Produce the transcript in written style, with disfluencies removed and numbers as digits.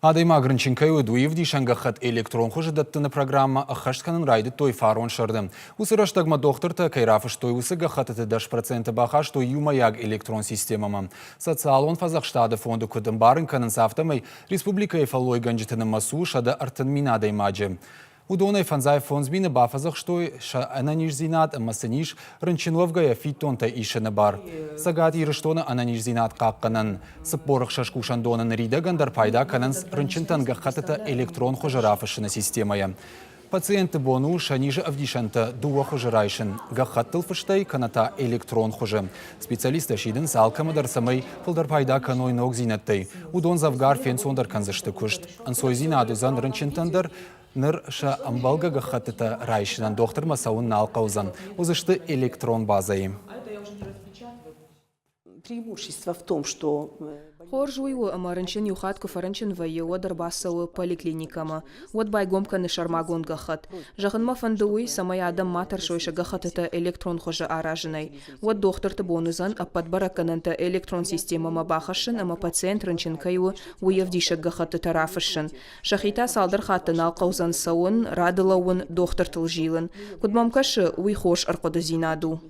Адайма Грынченкай Удуев дишангахат электрон хожидаттыны программа ахаштканын райды той фарон шырды. Усыраштагма докторта кайрафыш той усы гахатыты 10% бахаш той юмаяг электрон системама. Социалон фазахштады фонду кудым барын канын сафтамай республика эфалой ганжитыны масу шада артын минадай маджи. Удонай фанзай фонзбины бафазах, что ананиш зинат масаниш рынчиновгая фитонта ишаны бар. Сагат ирыштона ананиш зинат қаққанын. Сыппорық шашкушандонын рида гандар пайда канын рынчинтанга хатыта электрон хожарафышыны системая. Пациенты бону шаниже авдишанта дуа хожарайшын. Гахаттыл фыштай каната электрон хожы. Специалисты шидын салкамадар самай фылдар пайда каной ног зинаттай. Удон завгар фен сондар канзышты кушт. Ансой зинаду зан рынчинтандар Ныр ша амбалга гахатыта райшынан доктор масауын налқаузан. Узышты электрон базаи. Преимущество в том, что Хоржуйу амарынчын юхат куфарынчын вайыу дарбасауы поликлиникама. Вот байгомка нышармагон гахат. Жағынма фандуй самай адам матар шойша гахатыта электрон хожа аражынай. Вот докторты бонузан аппат баракананта электрон системама бахашын, ама пациент рынчын кайу уевдишек гахатыта рафышын. Шахита салдар хатын алқаузан сауын, радылауын доктор тылжилын. Кудмамкашы уй хош арқоды зинаду.